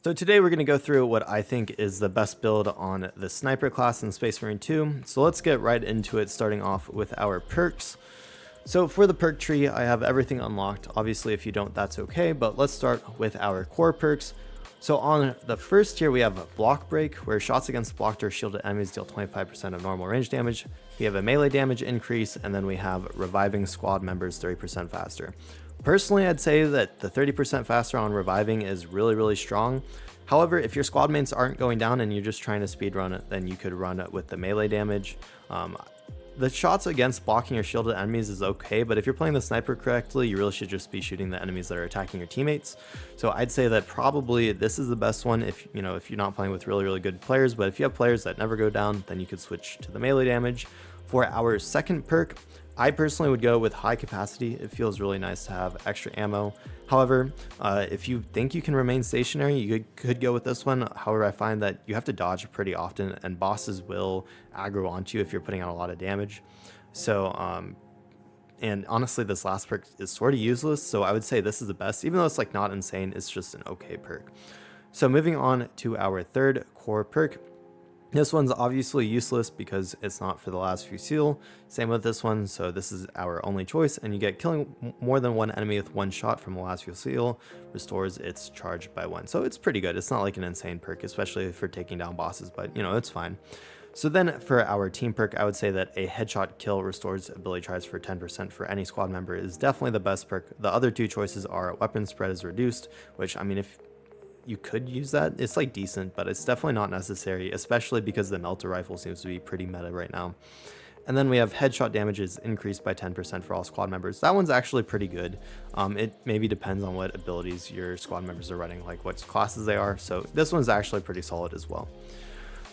So today we're going to go through what I think is the best build on the Sniper class in Space Marine 2. So let's get right into it, starting off with our perks. So for the perk tree, I have everything unlocked. Obviously, if you don't, that's okay, but let's start with our core perks. So on the first tier, we have Block Break, where shots against blocked or shielded enemies deal 25% of normal range damage. We have a melee damage increase, and then we have Reviving Squad Members 30% faster. Personally, I'd say that the 30% faster on reviving is really strong. However, if your squad mates aren't going down and you're just trying to speedrun it, then you could run it with the melee damage. The shots against blocking or shielded enemies is okay, but if you're playing the sniper correctly, you really should just be shooting the enemies that are attacking your teammates. So I'd say that probably this is the best one if you're not playing with really good players, but if you have players that never go down, then you could switch to the melee damage. For our second perk, I personally would go with high capacity. It feels really nice to have extra ammo. However, if you think you can remain stationary, you could go with this one. However, I find that you have to dodge pretty often and bosses will aggro onto you if you're putting out a lot of damage. So, and honestly, this last perk is sort of useless. So I would say this is the best, even though it's like not insane, it's just an okay perk. So moving on to our third core perk. This one's obviously useless because it's not for the last few seal. Same with this one, so this is our only choice, and you get killing more than one enemy with one shot from the last few seal restores its charge by 1. So it's pretty good. It's not like an insane perk, especially for taking down bosses, but it's fine. So then for our team perk, I would say that a headshot kill restores ability charge for 10% for any squad member is definitely the best perk. The other two choices are weapon spread is reduced, which I mean, if you could use that, it's like decent, but it's definitely not necessary, especially because the melter rifle seems to be pretty meta right now. And then we have headshot damages increased by 10% for all squad members. That one's actually pretty good. It maybe depends on what abilities your squad members are running, like what classes they are. So this one's actually pretty solid as well.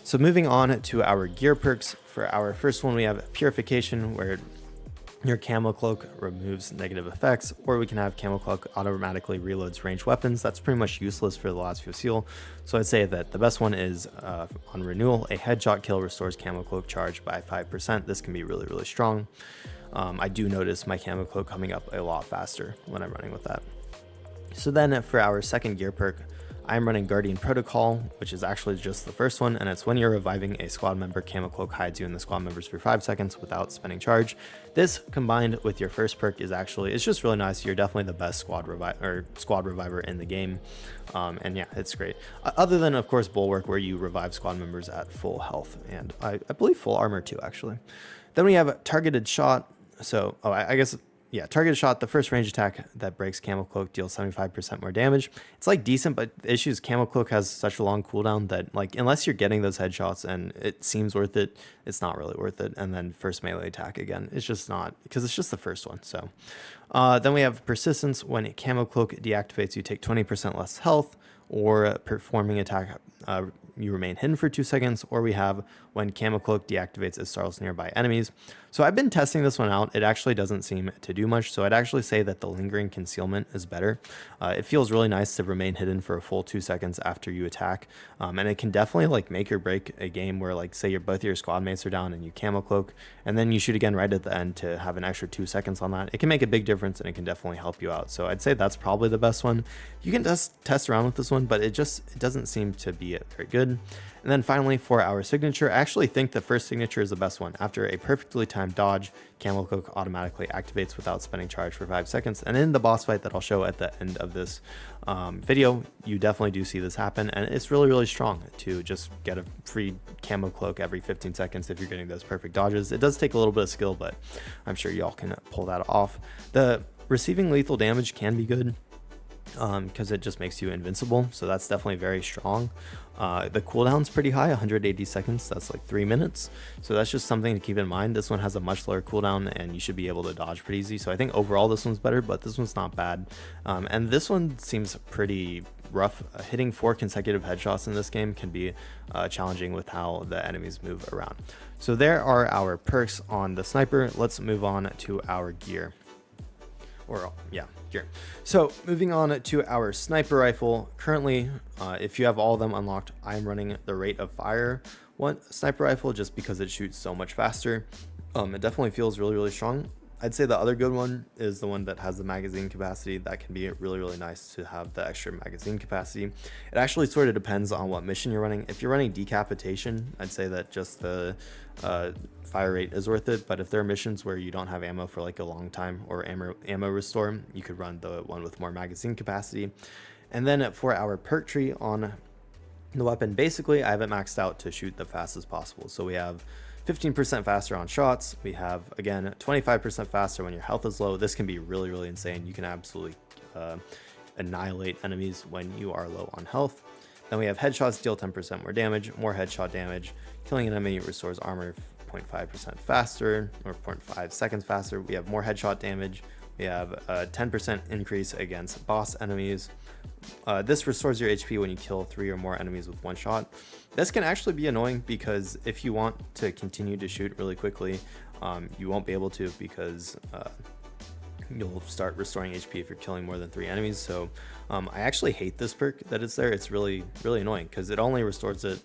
So moving on to our gear perks. For our first one, we have Purification, where your camo cloak removes negative effects, or we can have camo cloak automatically reloads ranged weapons. That's pretty much useless for the last few seal. So I'd say that the best one is on renewal, a headshot kill restores camo cloak charge by 5%. This can be really strong. I do notice my camo cloak coming up a lot faster when I'm running with that. So then for our second gear perk, I'm running Guardian Protocol, which is actually just the first one, and it's when you're reviving a squad member, camo cloak hides you and the squad members for 5 seconds without spending charge. This combined with your first perk is actually, it's just really nice. You're definitely the best squad reviver in the game, and yeah, it's great. Other than of course Bulwark, where you revive squad members at full health and I believe full armor too, actually. Then we have Targeted Shot. So I guess. Yeah, targeted shot, the first range attack that breaks camo cloak deals 75% more damage. It's like decent, but the issue is camo cloak has such a long cooldown that like unless you're getting those headshots and it seems worth it, it's not really worth it. And then first melee attack again, it's just not, because it's just the first one. So then we have Persistence. When camo cloak deactivates, you take 20% less health, or performing attack, you remain hidden for 2 seconds, or we have when camo cloak deactivates, it startles nearby enemies. So I've been testing this one out. It actually doesn't seem to do much. So I'd actually say that the lingering concealment is better. It feels really nice to remain hidden for a full 2 seconds after you attack. And it can definitely like make or break a game where like say both your squad mates are down and you camo cloak and then you shoot again right at the end to have an extra 2 seconds on that. It can make a big difference and it can definitely help you out. So I'd say that's probably the best one. You can just test around with this one, but it doesn't seem to be very good. And then finally for our signature, I actually think the first signature is the best one. After a perfectly timed dodge, camo cloak automatically activates without spending charge for 5 seconds. And in the boss fight that I'll show at the end of this video, you definitely do see this happen. And it's really strong to just get a free camo cloak every 15 seconds if you're getting those perfect dodges. It does take a little bit of skill, but I'm sure y'all can pull that off. The receiving lethal damage can be good, because it just makes you invincible, so that's definitely very strong. The cooldown's pretty high, 180 seconds, that's like 3 minutes, so that's just something to keep in mind. This one has a much lower cooldown and you should be able to dodge pretty easy, so I think overall this one's better, but this one's not bad. And this one seems pretty rough. Hitting 4 consecutive headshots in this game can be challenging with how the enemies move around. So there are our perks on the sniper. Let's move on to our gear. Gear. So moving on to our sniper rifle. Currently, if you have all of them unlocked, I'm running the rate of fire sniper rifle just because it shoots so much faster. It definitely feels really strong. I'd say the other good one is the one that has the magazine capacity. That can be really, really nice to have the extra magazine capacity. It actually sort of depends on what mission you're running. If you're running decapitation, I'd say that just the fire rate is worth it. But if there are missions where you don't have ammo for like a long time, or ammo restore, you could run the one with more magazine capacity. And then for our perk tree on the weapon, basically I have it maxed out to shoot the fastest possible. So we have 15% faster on shots. We have, again, 25% faster when your health is low. This can be really, really insane. You can absolutely annihilate enemies when you are low on health. Then we have headshots, deal 10% more damage, more headshot damage. Killing an enemy restores armor 0.5% faster, or 0.5 seconds faster. We have more headshot damage. We have a 10% increase against boss enemies. This restores your HP when you kill 3 or more enemies with one shot. This can actually be annoying because if you want to continue to shoot really quickly, you won't be able to, because you'll start restoring HP if you're killing more than 3 enemies. So I actually hate this perk that it's there. It's really, really annoying because it only restores it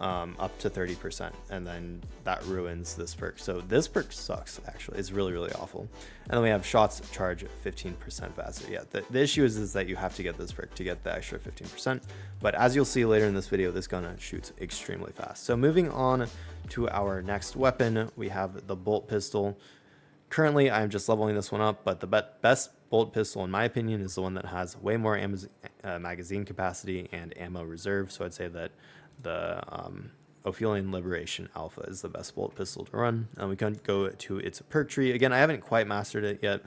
up to 30%, and then that ruins this perk. So this perk sucks, actually. It's really, really awful. And then we have shots charge 15% faster. Yeah, the issue is that you have to get this perk to get the extra 15%, but as you'll see later in this video, this gun shoots extremely fast. So moving on to our next weapon, we have the bolt pistol. Currently I'm just leveling this one up, but the best bolt pistol in my opinion is the one that has way more magazine capacity and ammo reserve. So I'd say that the Ophelian Liberation Alpha is the best bolt pistol to run. And we can go to its perk tree. Again, I haven't quite mastered it yet,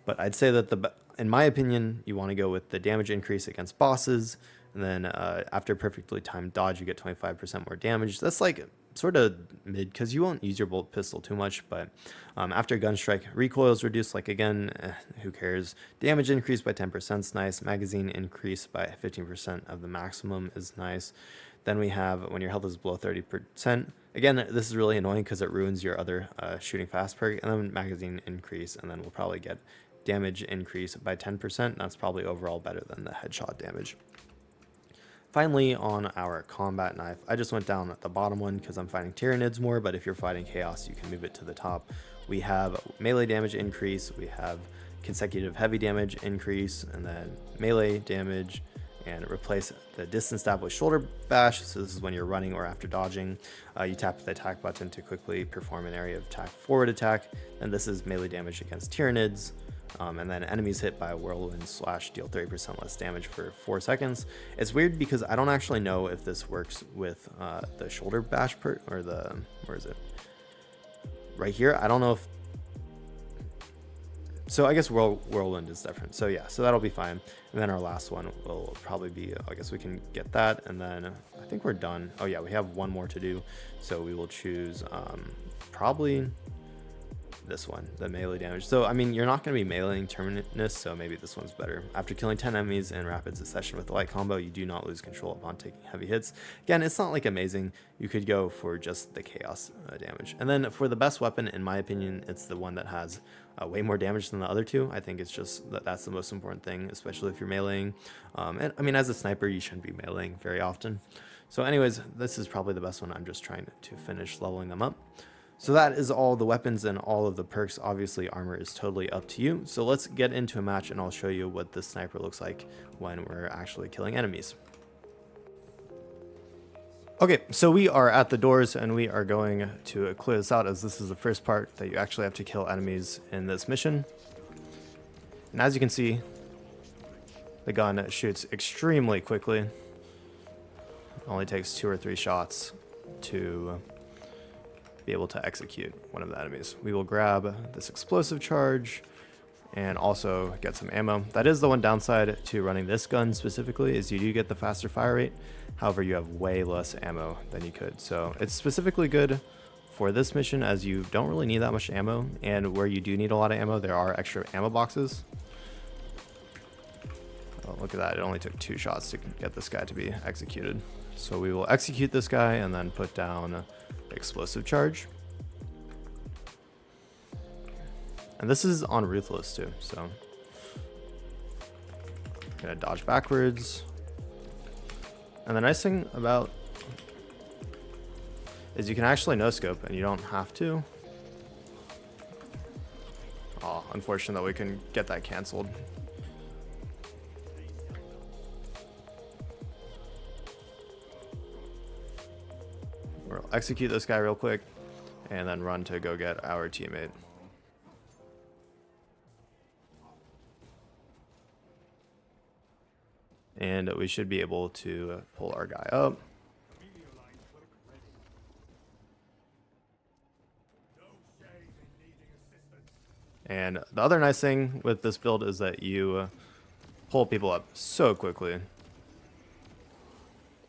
but I'd say that in my opinion, you want to go with the damage increase against bosses, and then after perfectly timed dodge, you get 25% more damage. That's like sort of mid because you won't use your bolt pistol too much, but after gun strike, recoil is reduced. Like again, who cares? Damage increase by 10% is nice. Magazine increase by 15% of the maximum is nice. Then we have when your health is below 30%. Again, this is really annoying because it ruins your other shooting fast perk. And then magazine increase, and then we'll probably get damage increase by 10%. That's probably overall better than the headshot damage. Finally, on our combat knife, I just went down at the bottom one because I'm fighting Tyranids more, but if you're fighting Chaos, you can move it to the top. We have melee damage increase, we have consecutive heavy damage increase, and then melee damage, and replace the distance stab with shoulder bash. So this is when you're running or after dodging. You tap the attack button to quickly perform an area of attack forward attack, and this is melee damage against Tyranids. And then enemies hit by a whirlwind slash deal 30% less damage for 4 seconds. It's weird because I don't actually know if this works with the shoulder bash perk or the, where is it? Right here. I don't know if, so I guess whirlwind is different. So yeah, so that'll be fine. And then our last one will probably be, I guess we can get that. And then I think we're done. Oh yeah, we have one more to do. So we will choose probably this one, the melee damage. So I mean, you're not going to be meleeing Terminus, so maybe this one's better. After killing 10 enemies in rapid succession with the light combo, you do not lose control upon taking heavy hits. Again, it's not like amazing. You could go for just the chaos damage. And then for the best weapon, in my opinion, it's the one that has way more damage than the other two. I think it's just that's the most important thing, especially if you're meleeing. And I mean, as a sniper, you shouldn't be meleeing very often. So anyways, this is probably the best one. I'm just trying to finish leveling them up. So that is all the weapons and all of the perks. Obviously, armor is totally up to you. So let's get into a match and I'll show you what the sniper looks like when we're actually killing enemies. Okay, so we are at the doors and we are going to clear this out, as this is the first part that you actually have to kill enemies in this mission. And as you can see, the gun shoots extremely quickly. It only takes 2 or 3 shots to be able to execute one of the enemies. We will grab this explosive charge and also get some ammo. That is the one downside to running this gun specifically, is you do get the faster fire rate. However, you have way less ammo than you could. So it's specifically good for this mission as you don't really need that much ammo, and where you do need a lot of ammo, there are extra ammo boxes. Oh, look at that, it only took 2 shots to get this guy to be executed. So we will execute this guy and then put down explosive charge. And this is on Ruthless too, so I'm gonna dodge backwards. And the nice thing about is you can actually no scope and you don't have to. Oh, unfortunate that we couldn't get that canceled. We'll execute this guy real quick and then run to go get our teammate. And we should be able to pull our guy up. And the other nice thing with this build is that you pull people up so quickly.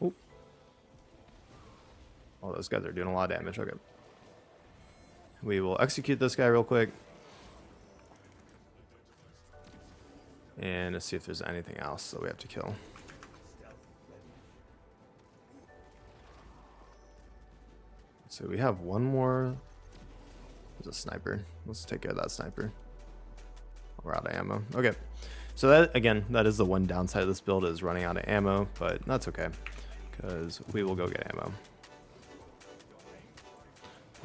Ooh. Oh, those guys are doing a lot of damage. Okay. We will execute this guy real quick. And let's see if there's anything else that we have to kill. So we have one more. There's a sniper. Let's take care of that sniper. We're out of ammo. Okay. So that, again, that is the one downside of this build, is running out of ammo, but that's okay, because we will go get ammo.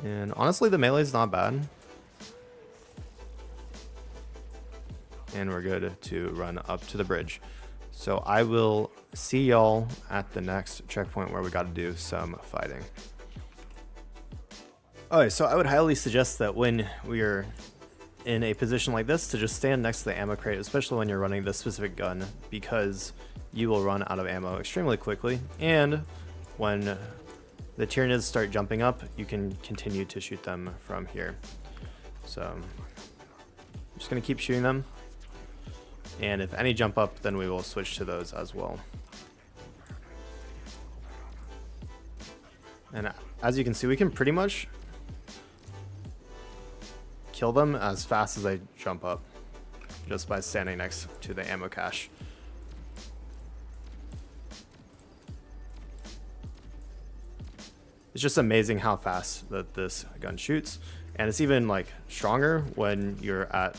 And honestly, the melee is not bad. And we're good to run up to the bridge. So I will see y'all at the next checkpoint where we got to do some fighting. Alright, so I would highly suggest that when we are in a position like this, to just stand next to the ammo crate, especially when you're running this specific gun, because you will run out of ammo extremely quickly. And when the Tyranids start jumping up, you can continue to shoot them from here. So I'm just going to keep shooting them. And if any jump up, then we will switch to those as well. And as you can see, we can pretty much kill them as fast as they jump up, just by standing next to the ammo cache. It's just amazing how fast that this gun shoots, and it's even like stronger when you're at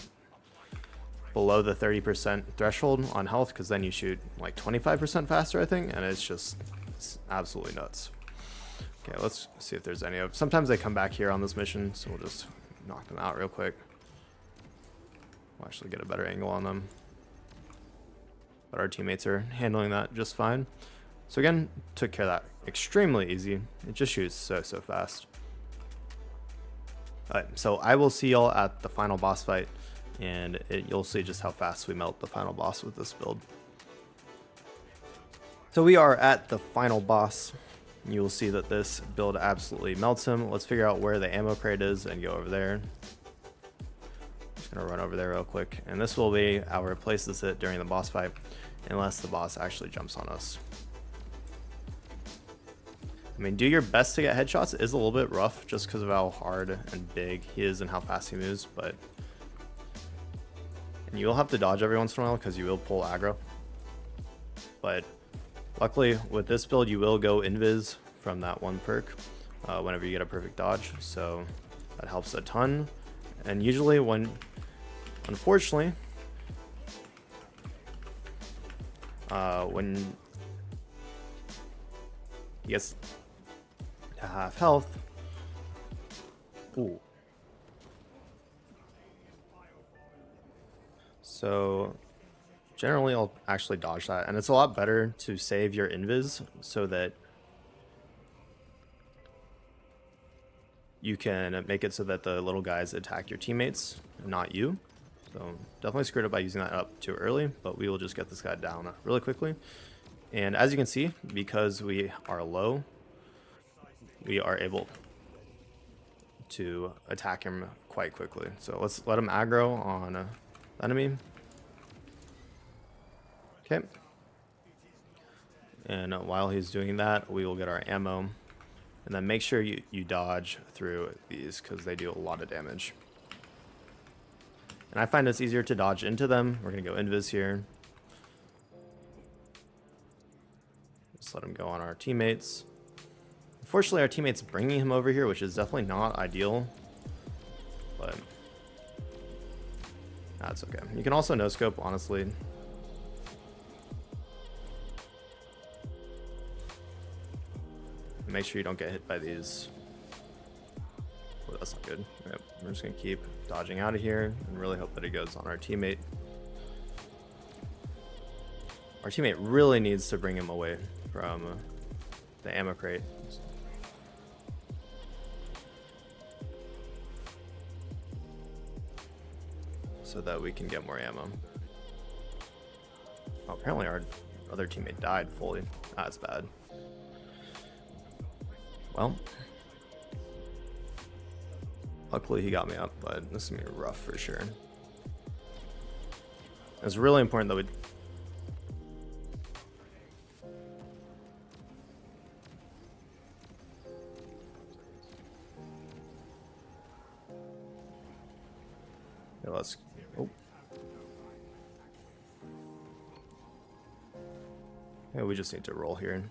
below the 30% threshold on health, because then you shoot like 25% faster, I think, and it's absolutely nuts. Okay, let's see if there's any of. Sometimes they come back here on this mission, so we'll just knock them out real quick. We'll actually get a better angle on them, but our teammates are handling that just fine. So again, took care of that extremely easy. It just shoots so fast. Alright, so I will see y'all at the final boss fight, and you'll see just how fast we melt the final boss with this build. So we are at the final boss. You will see that this build absolutely melts him. Let's figure out where the ammo crate is and go over there. Just gonna run over there real quick, and this will be our place to sit during the boss fight, unless the boss actually jumps on us. I mean, do your best to get headshots. It is a little bit rough just because of how hard and big he is and how fast he moves, but and you will have to dodge every once in a while because you will pull aggro. But luckily with this build, you will go invis from that one perk whenever you get a perfect dodge, so that helps a ton. And usually when, unfortunately, when he gets to half health, ooh. So generally I'll actually dodge that, and it's a lot better to save your invis so that you can make it so that the little guys attack your teammates, not you. So definitely screwed up by using that up too early, but we will just get this guy down really quickly. And as you can see, because we are low, we are able to attack him quite quickly. So let's let him aggro on the enemy. Okay. And while he's doing that, we will get our ammo. And then make sure you dodge through these, because they do a lot of damage. And I find it's easier to dodge into them. We're going to go invis here. Just let him go on our teammates. Unfortunately, our teammates bringing him over here, which is definitely not ideal. But that's okay. You can also no-scope, honestly. Make sure you don't get hit by these that's not good. Right, we're just gonna keep dodging out of here and really hope that it goes on our teammate. Our teammate really needs to bring him away from the ammo crate. So that we can get more ammo. Oh, apparently our other teammate died fully. That's bad. Well, luckily he got me up, but this is gonna be rough for sure. It's really important that we... Yeah, let's... Oh. Yeah, we just need to roll here.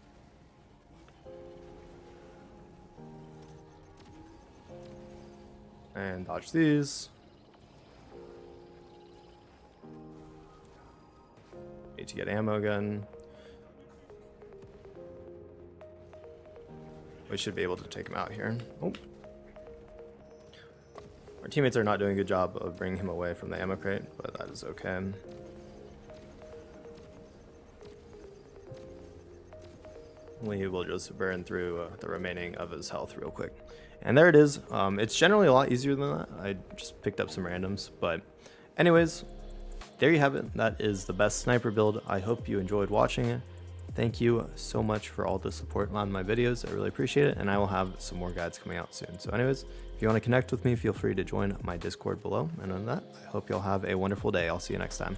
And dodge these. Need to get ammo again. We should be able to take him out here. Oh. Our teammates are not doing a good job of bringing him away from the ammo crate, but that is okay. We will just burn through the remaining of his health real quick. And there it is. It's generally a lot easier than that. I just picked up some randoms. But anyways, there you have it. That is the best sniper build. I hope you enjoyed watching it. Thank you so much for all the support on my videos. I really appreciate it. And I will have some more guides coming out soon. So anyways, if you want to connect with me, feel free to join my Discord below. And on that, I hope you'll have a wonderful day. I'll see you next time.